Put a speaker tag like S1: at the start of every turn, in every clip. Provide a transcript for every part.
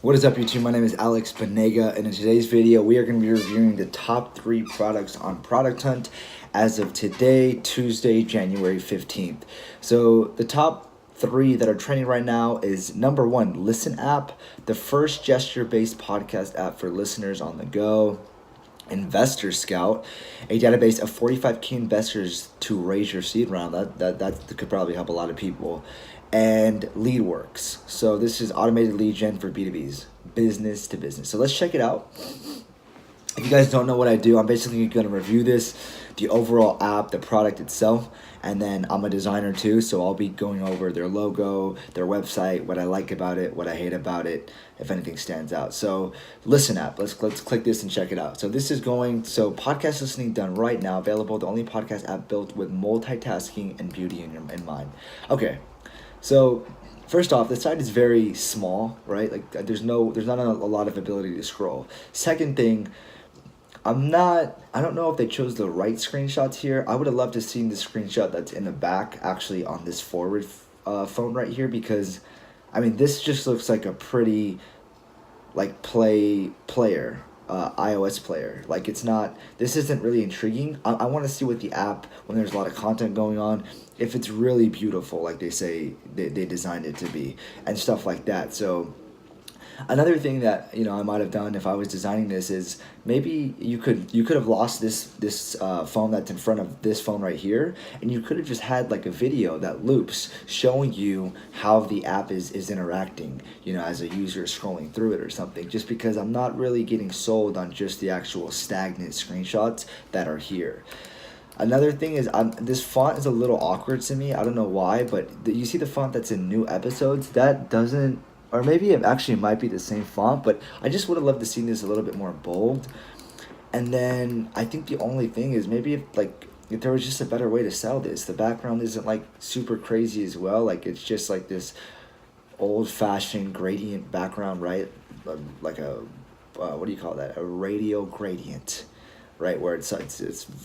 S1: What is up, YouTube? My name is Alex Banaga, and in today's video, we are going to be reviewing the top 3 products on Product Hunt as of today, Tuesday, January 15th. So the top 3 that are trending right now is number 1, Listen app, the first gesture-based podcast app for listeners on the go. Investor Scout, a database of 45K investors to raise your seed round. That could probably help a lot of people. And Leadworx. So this is automated lead gen for B2Bs, business to business. So let's check it out. If you guys don't know what I do, I'm basically going to review this, the overall app, the product itself, and then I'm a designer too, so I'll be going over their logo, their website, what I like about it, what I hate about it, if anything stands out. So Listen app, let's click this and check it out. So this is podcast listening done right now, available, the only podcast app built with multitasking and beauty in mind. Okay, so first off, the site is very small, right? Like there's not a lot of ability to scroll. Second thing, I don't know if they chose the right screenshots here. I would have loved to have seen the screenshot that's in the back actually on this forward phone right here, because I mean this just looks like a pretty like player iOS player. Like this isn't really intriguing. I want to see what the app, when there's a lot of content going on, if it's really beautiful like they say they designed it to be and stuff like that. So another thing that I might have done if I was designing this is maybe you could have lost this phone that's in front of this phone right here, and you could have just had like a video that loops showing you how the app is interacting, as a user scrolling through it or something. Just because I'm not really getting sold on just the actual stagnant screenshots that are here. Another thing is this font is a little awkward to me. I don't know why, but you see the font that's in new episodes? That doesn't, or maybe it actually might be the same font, but I just would have loved to see this a little bit more bold. And then I think the only thing is maybe if there was just a better way to sell this. The background isn't like super crazy as well. Like it's just like this old-fashioned gradient background, right? Like a what do you call that? A radial gradient, right? Where it's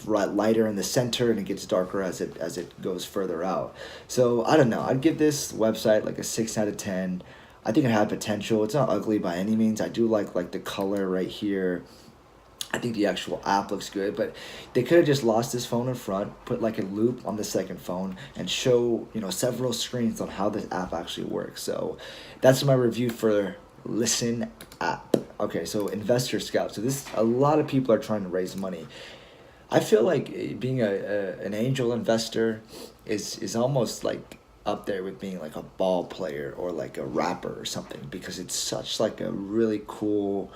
S1: lighter in the center and it gets darker as it goes further out. So I don't know. I'd give this website like a 6 out of 10. I think it had potential. It's not ugly by any means. I do like the color right here. I think the actual app looks good, but they could have just lost this phone in front, put like a loop on the second phone, and show several screens on how this app actually works. So that's my review for Listen app. Okay, so Investor Scout. So a lot of people are trying to raise money. I feel like being an angel investor is almost like up there with being like a ball player or like a rapper or something, because it's such like a really cool,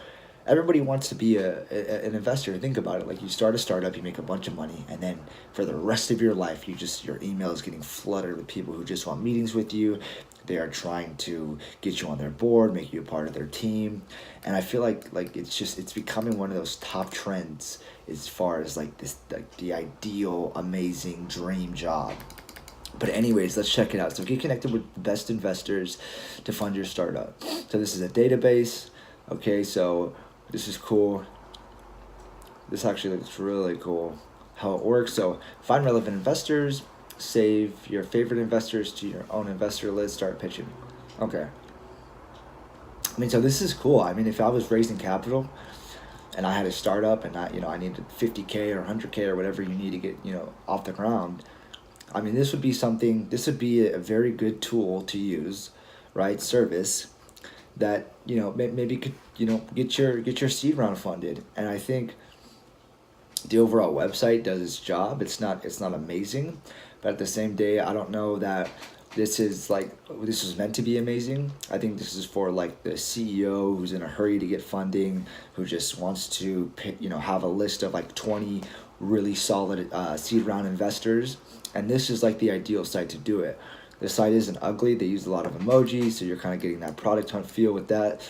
S1: everybody wants to be an investor. Think about it. Like you start a startup, you make a bunch of money, and then for the rest of your life your email is getting flooded with people who just want meetings with you. They are trying to get you on their board, make you a part of their team. And I feel like it's becoming one of those top trends as far as like this, like the ideal amazing dream job. But anyways, let's check it out. So get connected with the best investors to fund your startup. So this is a database. Okay, so this is cool. This actually looks really cool how it works. So find relevant investors, save your favorite investors to your own investor list, start pitching. Okay. I mean, so this is cool. I mean, if I was raising capital and I had a startup and I needed 50K or 100K or whatever you need to get, off the ground, I mean, this would be a very good tool to use, right? Service that, maybe could, get your seed round funded. And I think the overall website does its job. It's not amazing, but at the same day, I don't know that this is meant to be amazing. I think this is for like the CEO who's in a hurry to get funding, who just wants to have a list of like 20 really solid seed round investors, and this is like the ideal site to do it. The site isn't ugly. They use a lot of emojis, so you're kind of getting that product hunt feel with that.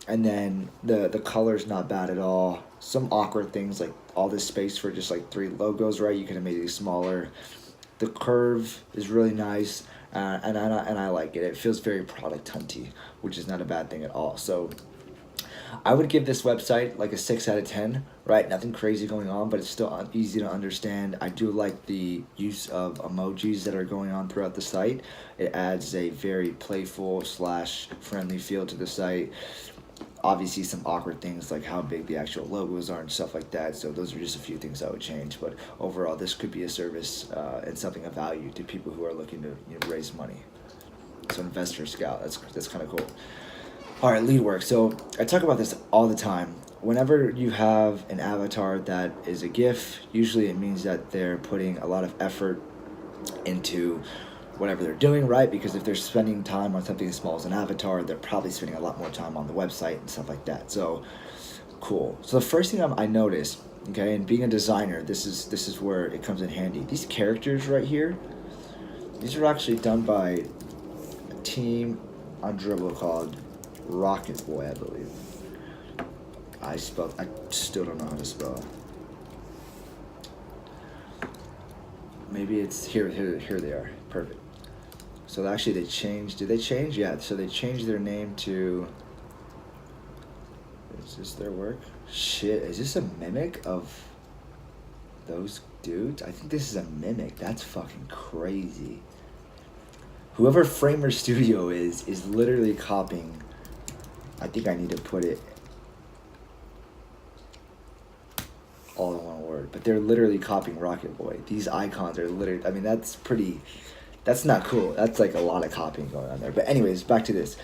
S1: And then the color's not bad at all. Some awkward things like all this space for just like 3 logos, right? You could have made it smaller. The curve is really nice, and I like it. It feels very product hunty, which is not a bad thing at all. So I would give this website like a 6 out of 10, right? Nothing crazy going on, but it's still easy to understand. I do like the use of emojis that are going on throughout the site. It adds a very playful slash friendly feel to the site. Obviously some awkward things like how big the actual logos are and stuff like that, so those are just a few things I would change. But overall, this could be a service and something of value to people who are looking to raise money. So investor scout, that's kind of cool. All right, Leadworx. So I talk about this all the time. Whenever you have an avatar that is a GIF, usually it means that they're putting a lot of effort into whatever they're doing, right? Because if they're spending time on something as small as an avatar, they're probably spending a lot more time on the website and stuff like that. So cool. So the first thing I noticed, okay, and being a designer, this is where it comes in handy. These characters right here, these are actually done by a team on Dribble called Rocket Boy, I believe. I still don't know how to spell. Maybe it's here they are. Perfect. So actually they changed, did they change? Yeah, so they changed their name to, is this their work? Shit, is this a mimic of those dudes? I think this is a mimic. That's fucking crazy. Whoever Framer Studio is literally copying. I think I need to put it all in one word, but they're literally copying Rocket Boy. These icons are literally, I mean, that's not cool. That's like a lot of copying going on there. But anyways, back to this.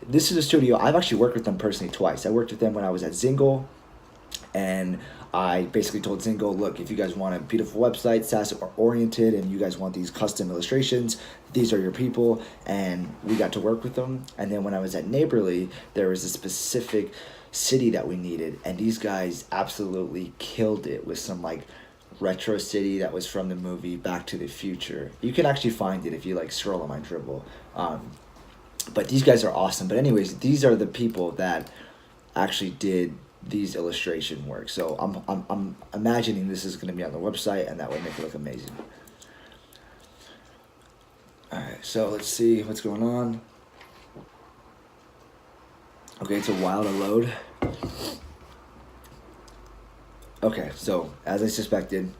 S1: This is a studio. I've actually worked with them personally twice. I worked with them when I was at Zingle, and I basically told Zingle, look, if you guys want a beautiful website, SaaS oriented, and you guys want these custom illustrations, these are your people. And we got to work with them. And then when I was at Neighborly, there was a specific city that we needed, and these guys absolutely killed it with some like retro city that was from the movie Back to the Future. You can actually find it if you like scroll on my Dribble. But these guys are awesome. But anyways, these are the people that actually did these illustration work. So I'm imagining this is going to be on the website, and that would make it look amazing. All right, so let's see what's going on. Okay, it's a while to load. Okay, so as I suspected,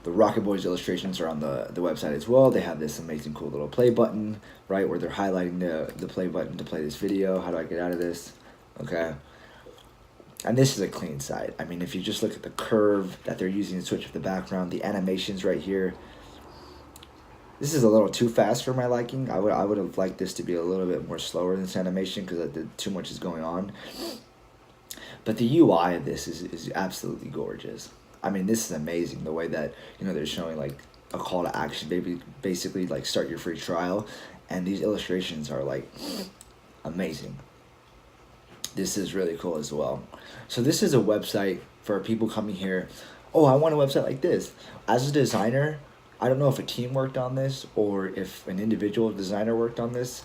S1: the Rocket Boys illustrations are on the website as well. They have this amazing cool little play button, right, where they're highlighting the play button to play this video. How do I get out of this? Okay. And this is a clean site. I mean, if you just look at the curve that they're using to switch up the background, the animations right here, this is a little too fast for my liking. I would have liked this to be a little bit more slower in this animation because too much is going on. But the UI of this is absolutely gorgeous. I mean, this is amazing. The way that, you know, they're showing like a call to action, basically like start your free trial, and these illustrations are like amazing. This is really cool as well. So this is a website for people coming here. Oh, I want a website like this. As a designer, I don't know if a team worked on this or if an individual designer worked on this.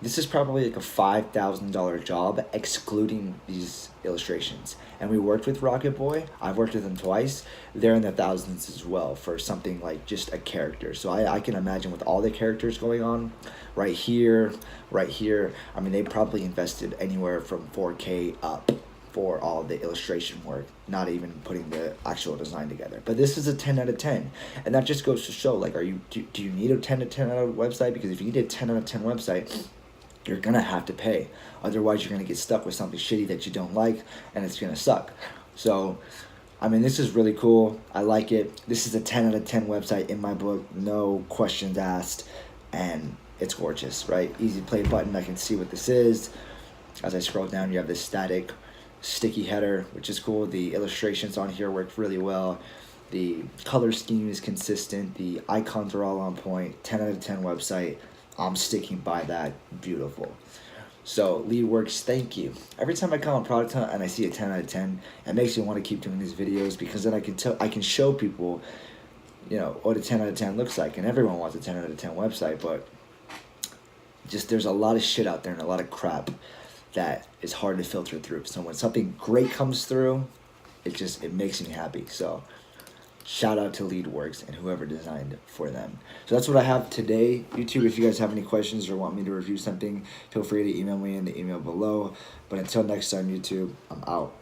S1: This is probably like a $5,000 job, excluding these illustrations. And we worked with Rocket Boy. I've worked with them twice. They're in the thousands as well for something like just a character. So I can imagine with all the characters going on, right here. I mean, they probably invested anywhere from 4K up for all the illustration work, not even putting the actual design together. But this is a 10 out of 10. And that just goes to show, like, do you need a 10 out of 10 website? Because if you need a 10 out of 10 website, you're gonna have to pay. Otherwise, you're gonna get stuck with something shitty that you don't like, and it's gonna suck. So, I mean, this is really cool. I like it. This is a 10 out of 10 website in my book, no questions asked, and it's gorgeous, right? Easy play button. I can see what this is. As I scroll down, you have this static sticky header, which is cool. The illustrations on here work really well. The color scheme is consistent. The icons are all on point. 10 out of 10 website. I'm sticking by that. Beautiful. So Leadworx, thank you. Every time I come on Product Hunt and I see a 10 out of 10, it makes me want to keep doing these videos, because then I can show people, you know, what a 10 out of 10 looks like. And everyone wants a 10 out of 10 website, but just there's a lot of shit out there and a lot of crap that is hard to filter through. So when something great comes through, it makes me happy. So Shout out to Leadworx and whoever designed for them. So that's what I have today. YouTube, if you guys have any questions or want me to review something, feel free to email me in the email below. But until next time, YouTube, I'm out.